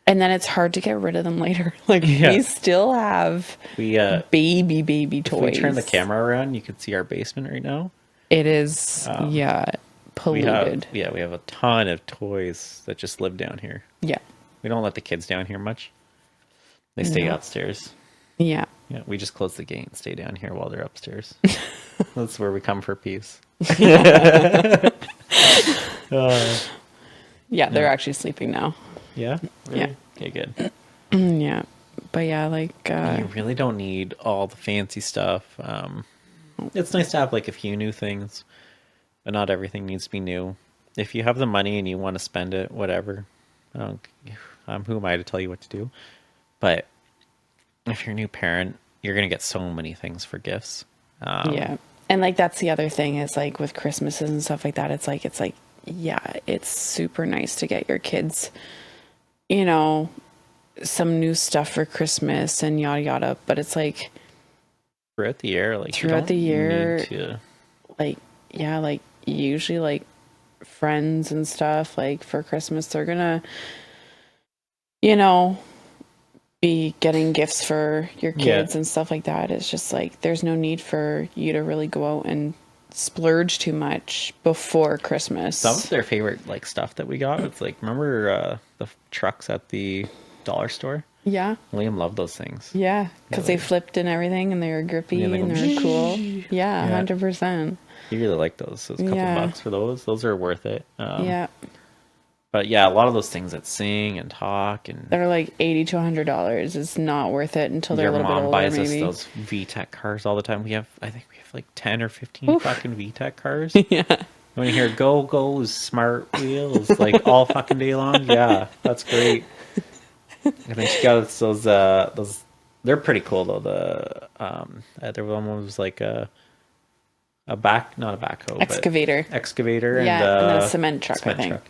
And then it's hard to get rid of them later. Like, Yeah. we still have we baby if toys. we turn the camera around, you can see our basement right now. It is, polluted. We have a ton of toys that just live down here. Yeah. We don't let the kids down here much. They stay No. upstairs. Yeah. Yeah, we just close the gate and stay down here while they're upstairs. That's where we come for peace. Uh, Yeah, they're Yeah. actually sleeping now. yeah. Really? Yeah. Okay, good. Yeah. But yeah, like, You really don't need all the fancy stuff. It's nice to have like a few new things, but not everything needs to be new. If you have the money and you want to spend it, whatever. I don't, who am I to tell you what to do? But if you're a new parent, you're gonna get so many things for gifts. yeah. And like, that's the other thing is like with Christmases and stuff like that, it's like, yeah, it's super nice to get your kids, you know, some new stuff for Christmas and yada yada. But it's like, Throughout the year, like you throughout don't the year, need to. like, yeah, like usually like friends and stuff, like for Christmas, they're gonna, you know, be getting gifts for your kids Yeah. and stuff like that. It's just like there's no need for you to really go out and splurge too much before Christmas. Some of their favorite like stuff that we got. It's like remember the trucks at the dollar store. Yeah, Liam loved those things. yeah, because they flipped and everything, and they were grippy Yeah, they and go, they were cool. Yeah, Yeah. 100%. He really liked those. Those couple Yeah. bucks for those. Those are worth it. Yeah, But yeah, a lot of those things that sing and talk and they're like $80 to $100. It's not worth it until they're your a little bit mom older, buys maybe. us those VTEC cars all the time. I think we have like 10 or 15 fucking VTEC cars. Yeah, When you hear go goes smart wheels like all fucking day long, yeah, that's great. And then she got us those. They're pretty cool though. The other one was like not a backhoe, excavator. but excavator Yeah, and and then a cement truck, I cement think. truck.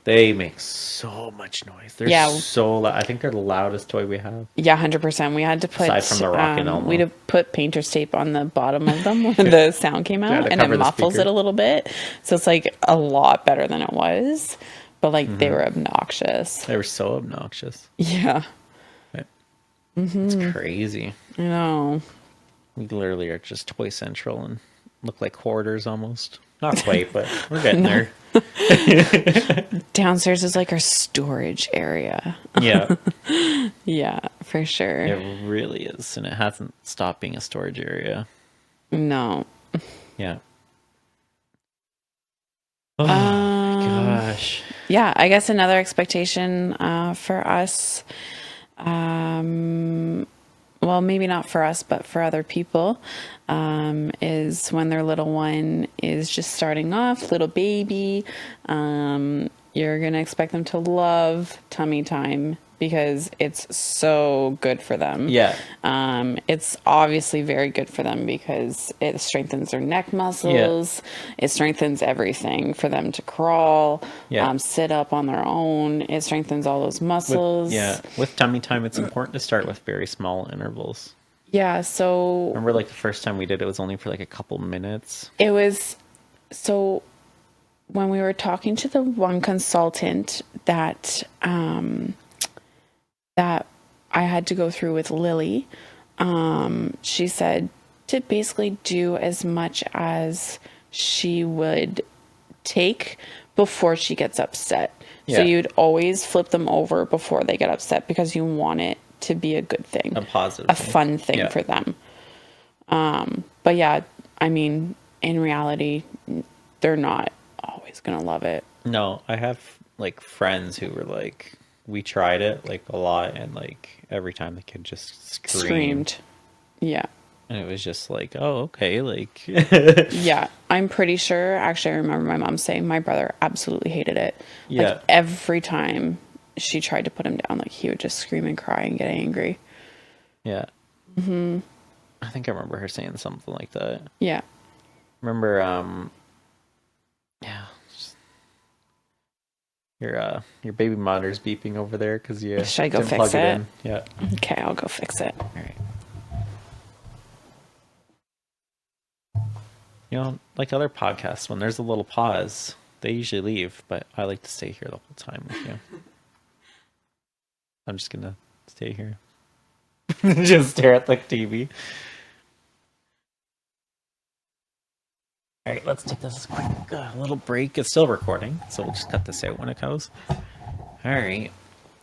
They make so much noise. They're Yeah. so loud. I think they're the loudest toy we have. Yeah, 100%. We had to put Aside from the Rockin' Elmo. we had to put painter's tape on the bottom of them when the sound came Yeah, out, to and it cover the muffles speaker. it a little bit. So it's like a lot better than it was, but like they were obnoxious. They were so obnoxious. Yeah, It's crazy. I know. We literally are just Toy Central and look like hoarders almost. Not quite, but we're getting there. Downstairs is like our storage area. Yeah, Yeah, for sure. it really is, and it hasn't stopped being a storage area. No. Yeah. Oh my gosh. Yeah, I guess another expectation for us, well, maybe not for us, but for other people, is when their little one is just starting off, little baby, you're going to expect them to love tummy time because it's so good for them. Yeah. It's obviously very good for them because it strengthens their neck muscles. It strengthens everything for them to crawl, Yeah. sit up on their own. It strengthens all those muscles. With tummy time, it's important to start with very small intervals. Yeah. So Remember, like the first time we did it was only for like a couple minutes. it was, so when we were talking to the one consultant that, that I had to go through with Lily, she said to basically do as much as she would take before she gets upset. So Yeah. you'd always flip them over before they get upset because you want it to be a good thing, A positive a thing. fun thing Yeah. for them. But yeah, I mean, in reality, they're not always going to love it. No, I have like friends who were like, we tried it like a lot, and like every time the kid just Screamed. Yeah. and it was just like, oh, okay, like Yeah, I'm pretty sure. Actually, I remember my mom saying my brother absolutely hated it. Yeah. Like every time she tried to put him down, like he would just scream and cry and get angry. yeah. Mm-hmm. I think I remember her saying something like that. Yeah. Remember, yeah. Your baby monitor's beeping over there because you Should I go didn't fix plug it it? in. Yeah. Okay, I'll go fix it. All right. You know, like other podcasts, when there's a little pause, they usually leave, but I like to stay here the whole time with you. I'm just gonna stay here. Just stare at the TV. All right, let's take this quick little break. It's still recording, so we'll just cut this out when it goes. All right.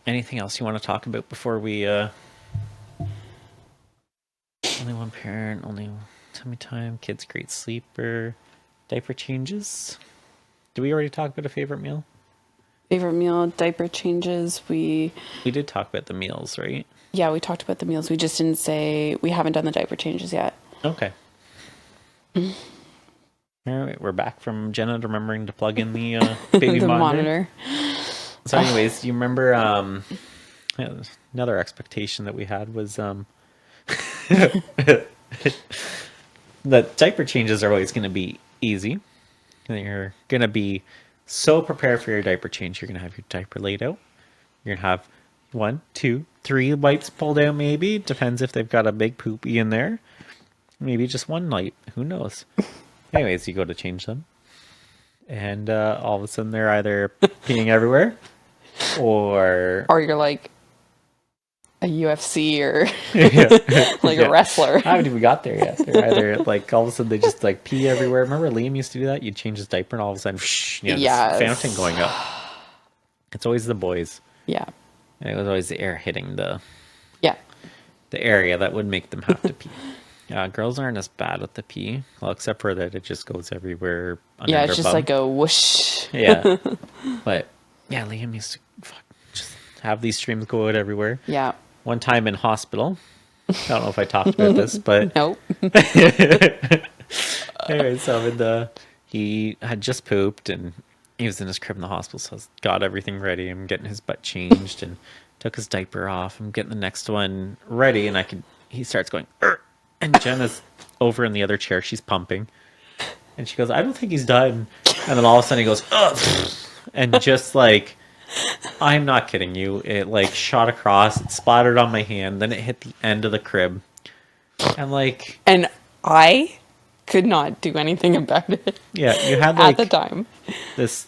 Anything else you want to talk about before we? Only one parent, only tummy time. Kid's great sleeper. Diaper changes. Did we already talk about a favorite meal? Favorite meal, diaper changes. We did talk about the meals, right? Yeah, we talked about the meals. We just didn't say, we haven't done the diaper changes yet. Okay. All right, we're back from Jenna remembering to plug in the baby The monitor. monitor. So, anyways, do you remember another expectation that we had was the diaper changes are always going to be easy. You're going to be so prepared for your diaper change. You're going to have your diaper laid out. You're going to have 1, 2, 3 wipes pulled out, maybe. Depends if they've got a big poopy in there. Maybe just one light. Who knows? Anyways, you go to change them. And all of a sudden they're either peeing everywhere or You're like a UFC or like Yeah. a wrestler. I haven't even got there yet. They're either like all of a sudden they just like pee everywhere. Remember Liam used to do that? You'd change his diaper and all of a sudden, this Yes. fountain going up. It's always the boys. Yeah. And it was always the air hitting the Yeah. area that would make them have to pee. Girls aren't as bad with the pee. Well, except for that it just goes everywhere. Yeah, under it's their just bum. like a whoosh. Yeah. But yeah, Liam used to just have these streams go out everywhere. Yeah. One time in hospital. I don't know if I talked about this, but Nope. anyway, so he had just pooped and he was in his crib in the hospital, so I got everything ready. I'm getting his butt changed and took his diaper off. I'm getting the next one ready, and he starts going, "Ugh," and Jenna's over in the other chair. She's pumping, and she goes, "I don't think he's done." And then all of a sudden he goes, "Ugh," and just like, I'm not kidding you, it like shot across, it splattered on my hand, then it hit the end of the crib. And like, And I could not do anything about it yeah, you had at like the time. this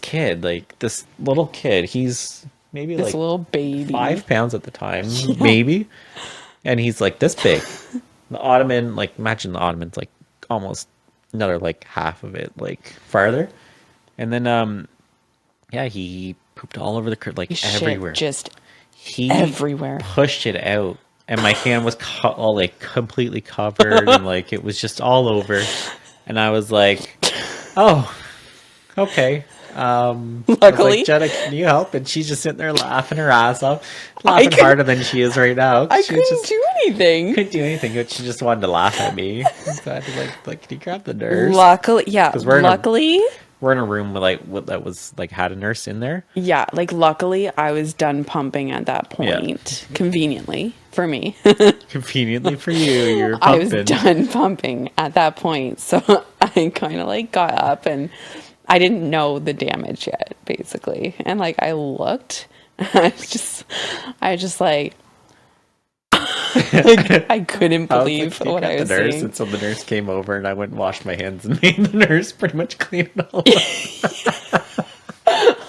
kid, like this little kid, he's maybe This like little baby. 5 pounds at the time, maybe. And he's like this big. The ottoman, like imagine the ottoman's like almost another like half of it, like farther. And then yeah, he pooped all over the crib, like Shit, everywhere. just He everywhere. pushed it out, and my hand was all like completely covered, and like it was just all over. And I was like, "Oh, okay." I was Luckily, like, Jenna, can you help? And she's just sitting there laughing her ass off, laughing harder than she is right now. I She was couldn't just do anything. couldn't do anything, but she just wanted to laugh at me. So I had to like, can you grab the nurse? Luckily, yeah. 'Cause we're in a- Luckily, We're in a room with that was like had a nurse in there. yeah. Like, luckily, I was done pumping at that point. Conveniently for me, Conveniently for you, you're I was pumping. done pumping at that point. So I kind of like got up and I didn't know the damage yet, basically. And like I looked, I was just like, I couldn't I was believe like, "You what got I was the nurse," seeing. and so the nurse came over, and I went and washed my hands and made the nurse pretty much clean it all up.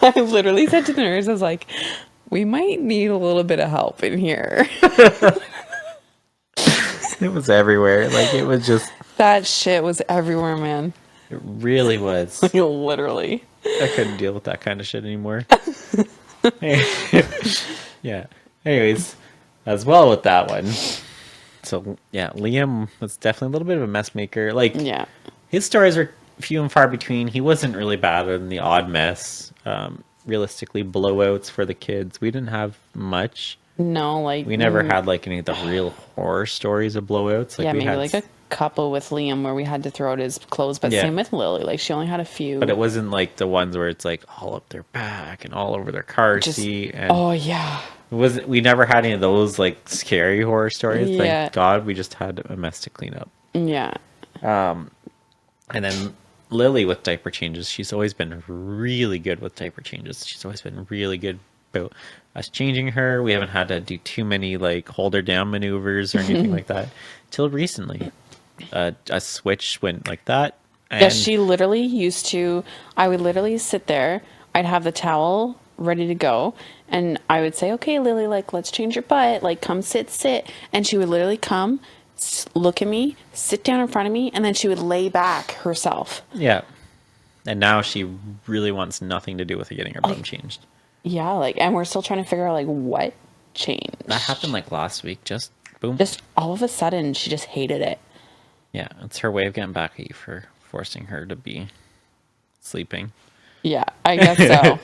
I literally said to the nurse, I was like, we might need a little bit of help in here. It was everywhere. Like it was just. That shit was everywhere, man. It really was. Literally. I couldn't deal with that kind of shit anymore. Yeah. Anyways, as well with that one. So yeah, Liam was definitely a little bit of a mess maker. Like Yeah. his stories are few and far between. He wasn't really bad in the odd mess. Realistically, blowouts for the kids. We didn't have much. No, like We never had like any of the real horror stories of blowouts. Like yeah, we maybe had, like a couple with Liam where we had to throw out his clothes, but Yeah. same with Lily. Like she only had a few. but it wasn't like the ones where it's like all up their back and all over their car Just- seat. And oh yeah. we never had any of those like scary horror stories. Yeah. Thank God, we just had a mess to clean up. Yeah. And then Lily with diaper changes, she's always been really good with diaper changes. She's always been really good about us changing her. We haven't had to do too many like hold her down maneuvers or anything like that till recently. A switch went like that. And Yeah, she literally used to, I would literally sit there, I'd have the towel ready to go, and I would say, okay, Lily, like, let's change your butt, like, come sit. And she would literally come, look at me, sit down in front of me, and then she would lay back herself. Yeah. And now she really wants nothing to do with getting her bum changed. Yeah, like, and we're still trying to figure out, like, what changed. That happened like last week. Just boom. Just all of a sudden, she just hated it. Yeah, it's her way of getting back at you for forcing her to be sleeping. Yeah, I guess so.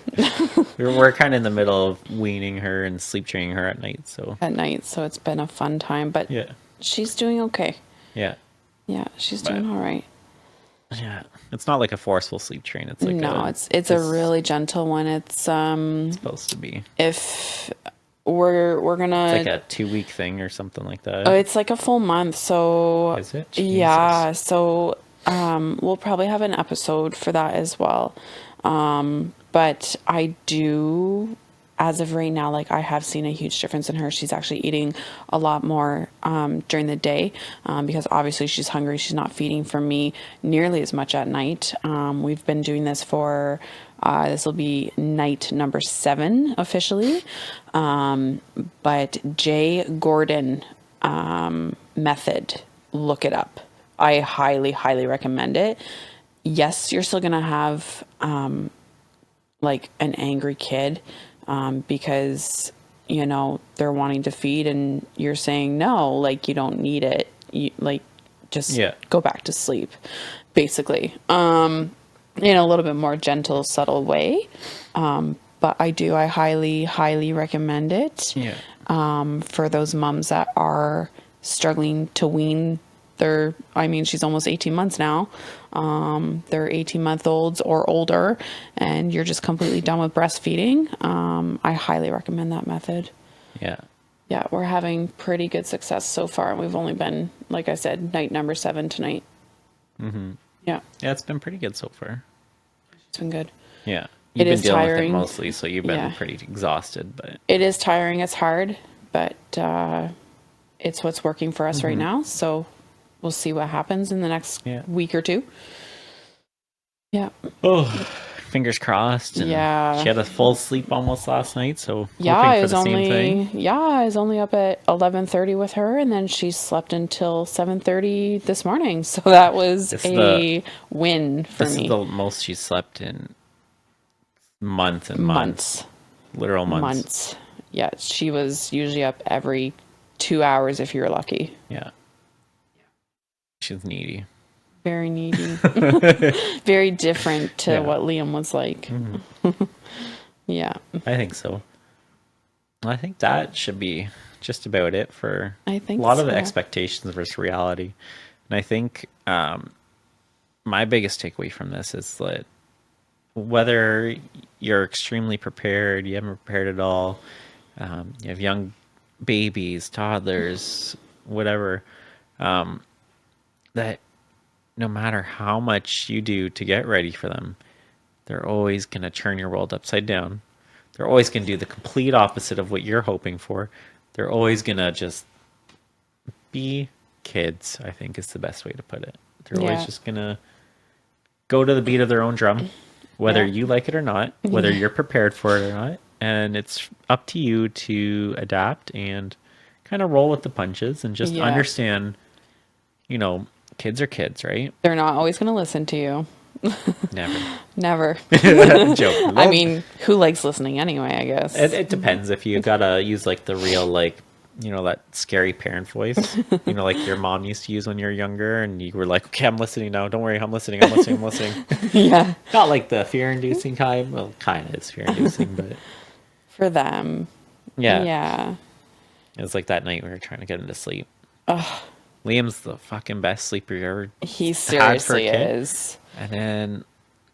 We're kind of in the middle of weaning her and sleep training her at night. So At night, so it's been a fun time, but yeah, she's doing okay. yeah, Yeah, she's But- doing all right. yeah. It's not like a forceful sleep train. It's like No, it's a really gentle one. It's supposed to be. if we're gonna It's like a 2-week thing or something like that. oh, it's like a full month, so Is it? yeah, Jesus. so we'll probably have an episode for that as well. But I do, as of right now, like I have seen a huge difference in her. She's actually eating a lot more during the day because obviously she's hungry. She's not feeding from me nearly as much at night. We've been doing this for this will be night number 7 officially. But Jay Gordon method, look it up. I highly, highly recommend it. Yes, you're still gonna have like an angry kid because they're wanting to feed and you're saying no, like you don't need it. You like just go back to sleep, basically. In a little bit more gentle, subtle way. But I highly, highly recommend it. Yeah. For those moms that are struggling to wean she's almost 18 months now. They're 18-month-olds or older, and you're just completely done with breastfeeding. I highly recommend that method. Yeah. Yeah, we're having pretty good success so far. We've only been, like I said, night number 7 tonight. Mm-hmm. Yeah. Yeah, it's been pretty good so far. It's been good. Yeah. It You've been is dealing with tiring. it mostly, so you've been Yeah. pretty exhausted, but It is tiring. It's hard, but it's what's working for us right now. So we'll see what happens in the next week or 2. Yeah. oh, fingers crossed. And Yeah. she had a full sleep almost last night, so Yeah, hoping I for was the same thing. I was only up at 11:30 with her, and then she slept until 7:30 this morning. So that was win for This me. is the most she slept in months and months. Literal months. Months. Yeah, she was usually up every 2 hours if you're lucky. Yeah. She's needy. Very needy. Very different to what Liam was like. Yeah. I think so. I think that should be just about it for I think a lot of so. the expectations versus reality. And I think my biggest takeaway from this is that whether you're extremely prepared, you haven't prepared at all, you have young babies, toddlers, whatever, that no matter how much you do to get ready for them, they're always going to turn your world upside down. They're always going to do the complete opposite of what you're hoping for. They're always going to just be kids, I think is the best way to put it. They're always just going to go to the beat of their own drum, whether you like it or not, whether you're prepared for it or not. And it's up to you to adapt and kind of roll with the punches and just understand, kids are kids, right? They're not always going to listen to you. Never. Joke. I mean, who likes listening anyway, I guess. It depends if you gotta use like the real that scary parent voice, like your mom used to use when you were younger, and you were like, okay, I'm listening now. Don't worry, I'm listening. Yeah. Not like the fear-inducing kind. Well, kind of is fear-inducing, but for them. Yeah. It was like that night we were trying to get him to sleep. Liam's the fucking best sleeper you ever He had for a seriously kid. is. And then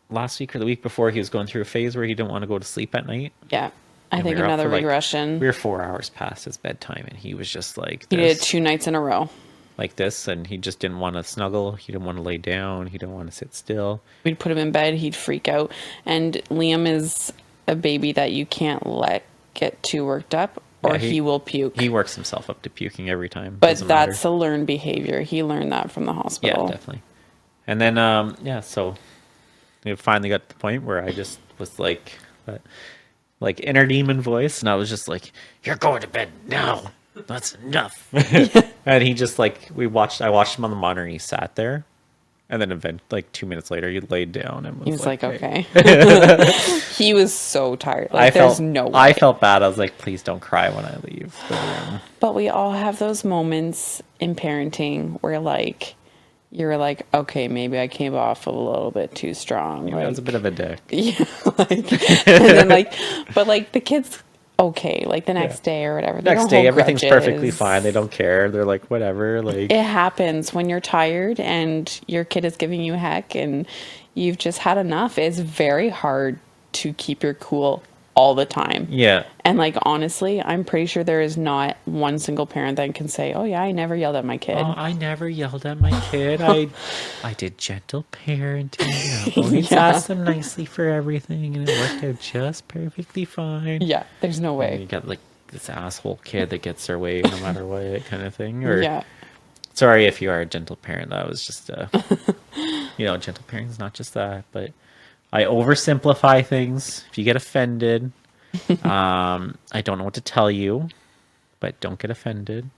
last week or the week before, he was going through a phase where he didn't want to go to sleep at night. Yeah. I And think we were up another for, regression. We were 4 hours past his bedtime, and he was just like He this, did it 2 nights in a row. like this, and he just didn't want to snuggle. He didn't want to lay down. He didn't want to sit still. We'd put him in bed, he'd freak out. And Liam is a baby that you can't let get too worked up, or he will puke. He works himself up to puking every time. But Doesn't that's matter. a learned behavior. He learned that from the hospital. Yeah, definitely. And then so it finally got to the point where I just was like inner demon voice, and I was just like, "You're going to bed now. That's enough." And he just I watched him on the monitor, and he sat there, and then 2 minutes later, he laid down and was He was like, "Hey." okay. He was so tired. I there's no way. I felt bad. I was like, "Please don't cry when I leave the room." But we all have those moments in parenting where you're like, okay, maybe I came off a little bit too strong. Maybe Like, I was a bit of a dick. yeah, like, and then like, but like the kids, okay, like the Yeah. next day or whatever. They Next don't day, hold everything's perfectly grudges. fine. They don't care. They're like, whatever. Like, It happens when you're tired and your kid is giving you heck and you've just had enough. It's very hard to keep your cool all the time. yeah. And like honestly, I'm pretty sure there is not one single parent that can say, "Oh yeah, I never yelled at my kid." Oh, I never yelled at my kid. I did gentle parenting. I always Yeah. asked them nicely for everything, and it worked out just perfectly fine. Yeah, there's no And you way. got like this asshole kid that gets their way no matter what, kind of thing. Or Yeah. sorry if you are a gentle parent. That was just gentle parenting is not just that, but I oversimplify things. If you get offended, I don't know what to tell you, but don't get offended.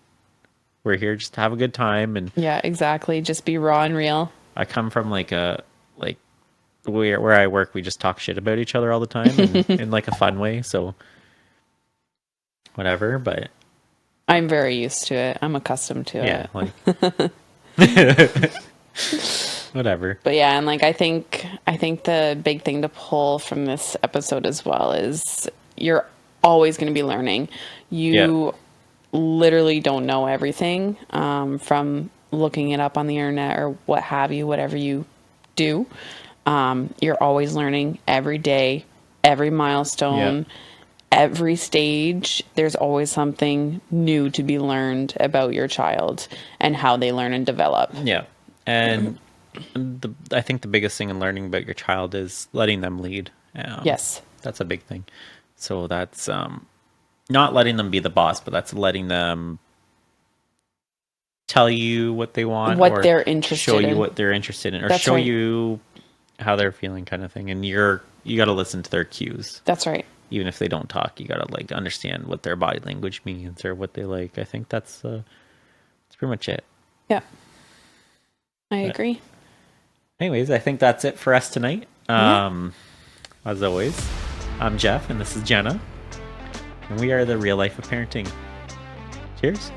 We're here just to have a good time, and Yeah, exactly. Just be raw and real. I come from like where I work, we just talk shit about each other all the time, and in like a fun way. So whatever, but I'm very used to it. I'm accustomed to yeah, it. like whatever. But yeah, and like I think the big thing to pull from this episode as well is you're always going to be learning. You literally don't know everything from looking it up on the internet or what have you, whatever you do. You're always learning every day, every milestone, every stage. There's always something new to be learned about your child and how they learn and develop. Yeah, and I think the biggest thing in learning about your child is letting them lead. Yes. That's a big thing. So that's not letting them be the boss, but that's letting them tell you what they want, What or they're interested show you in. what they're interested in, or That's show right. you how they're feeling, kind of thing. And you got to listen to their cues, That's right. even if they don't talk. You got to like understand what their body language means or what they like. I think that's pretty much it. Yeah. I agree. Anyways, I think that's it for us tonight. Yeah. As always, I'm Jeff, and this is Jenna, and we are the real life of parenting. Cheers.